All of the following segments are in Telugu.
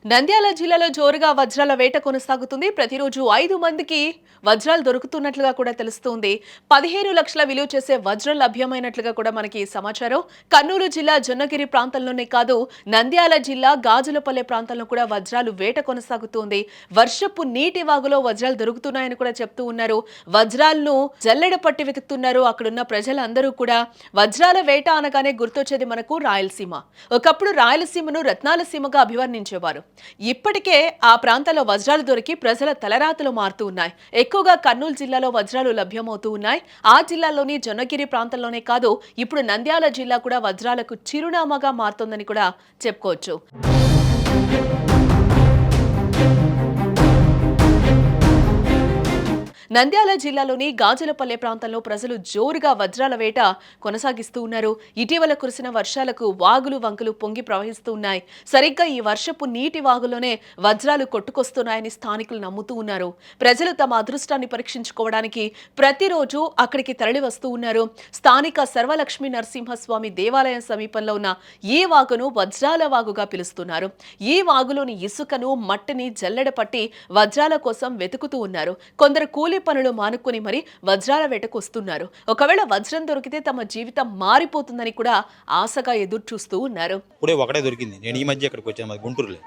నంద్యాల జిల్లాలో జోరుగా వజ్రాల వేట కొనసాగుతుంది. ప్రతిరోజు 5 మందికి వజ్రాలు దొరుకుతున్నట్లుగా కూడా తెలుస్తోంది. 15 లక్షల విలువ చేసే వజ్రం లభ్యమైనట్లుగా కూడా మనకి సమాచారం. కర్నూలు జిల్లా జొన్నగిరి ప్రాంతంలోనే కాదు, నంద్యాల జిల్లా గాజులపల్లె ప్రాంతంలో కూడా వజ్రాలు వేట కొనసాగుతోంది. వర్షపు నీటి వాగులో వజ్రాలు దొరుకుతున్నాయని కూడా చెప్తూ ఉన్నారు. వజ్రాలను జల్లెడ పట్టి వెతుకుతున్నారు. అక్కడున్న ప్రజలందరూ కూడా వజ్రాల వేట అనగానే గుర్తొచ్చేది మనకు రాయలసీమ. ఒకప్పుడు రాయలసీమను రత్నాల సీమగా అభివర్ణించేవారు. ఇప్పటికే ఆ ప్రాంతాల్లో వజ్రాలు దొరికి ప్రజల తలరాతలు మారుతూ ఉన్నాయి. ఎక్కువగా కర్నూలు జిల్లాలో వజ్రాలు లభ్యమవుతూ ఉన్నాయి. ఆ జిల్లాలోని జొన్నగిరి ప్రాంతంలోనే కాదు, ఇప్పుడు నంద్యాల జిల్లా కూడా వజ్రాలకు చిరునామాగా మారుతోందని కూడా చెప్పుకోవచ్చు. నంద్యాల జిల్లాలోని గాజులపల్లె ప్రాంతంలో ప్రజలు జోరుగా వజ్రాల వేట కొనసాగిస్తూ ఉన్నారు. ఇటీవల కురిసిన వర్షాలకు వాగులు వంకలు పొంగి ప్రవహిస్తూ ఉన్నాయి. సరిగ్గా ఈ వర్షపు నీటి వాగులోనే వజ్రాలు కొట్టుకొస్తున్నాయని స్థానికులు నమ్ముతూ ఉన్నారు. ప్రజలు తమ అదృష్టాన్ని పరీక్షించుకోవడానికి ప్రతిరోజు అక్కడికి తరలి వస్తూ ఉన్నారు. స్థానిక సర్వలక్ష్మీ నరసింహస్వామి దేవాలయం సమీపంలో ఉన్న ఈ వాగును వజ్రాల వాగుగా పిలుస్తున్నారు. ఈ వాగులోని ఇసుకను, మట్టిని జల్లెడ పట్టి వజ్రాల కోసం వెతుకుతూ ఉన్నారు. కొందరు కూలి పనులు మానుకొని మరి వజ్రాల వేటకు వస్తున్నారు. ఒకవేళ వజ్రం దొరికితే తమ జీవితం మారిపోతుందని కూడా ఆశగా ఎదురు చూస్తూ ఉన్నారు. ఇప్పుడే ఒకటే దొరికింది. నేను ఈ మధ్య ఇక్కడికి వచ్చాను, మాది గుంటూరులో.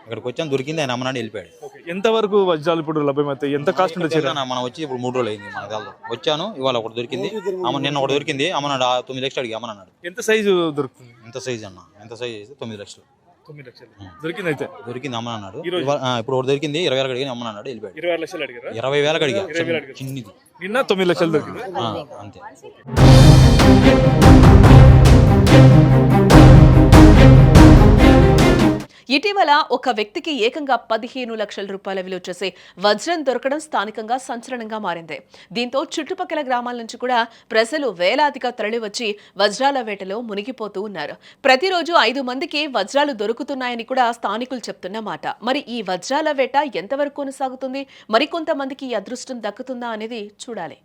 ఇక్కడికి వచ్చాను, దొరికింది. ఆయన అమ్మనాడు వెళ్ళిపోయాడు. ఎంత వరకు వజ్రాలు ఇప్పుడు లభ్యమవుతాయి? ఎంత కాస్ట్ ఉండొచ్చు? మనం వచ్చి ఇప్పుడు 3 రోజులు అయింది. మన దాల్లో వచ్చాను, ఇవాళ ఒకటి దొరికింది. నిన్న ఒకటి దొరికింది. అమ్మనాడు 9 లక్షలు అడిగి అమ్మన్నాడు. ఎంత సైజు దొరుకుతుంది? ఎంత సైజ్ అన్న? ఎంత సైజ్ అయితే 9 లక్షలు. 9 లక్షలు దొరికింది. అయితే దొరికింది అమ్మన్నాడు. ఇప్పుడు ఒకటి దొరికింది 20,000 అడిగి అమ్మన్నాడు, వెళ్ళిపోయాడు. 26 లక్షలు అడిగారా? 20,000 అడిగా, చిన్నది. నిన్న 9 లక్షలు దొరికింది. అంతే. ఇటీవల ఒక వ్యక్తికి ఏకంగా 15 లక్షల రూపాయల విలువ చేసే వజ్రం దొరకడం స్థానికంగా సంచలనంగా మారింది. దీంతో చుట్టుపక్కల గ్రామాల నుంచి కూడా ప్రజలు వేలాదిగా తరలివచ్చి వజ్రాల వేటలో మునిగిపోతూ ఉన్నారు. ప్రతిరోజు 5 మందికి వజ్రాలు దొరుకుతున్నాయని కూడా స్థానికులు చెప్తున్న మాట. మరి ఈ వజ్రాల వేట ఎంతవరకు కొనసాగుతుంది? మరికొంతమందికి ఈ అదృష్టం దక్కుతుందా అనేది చూడాలి.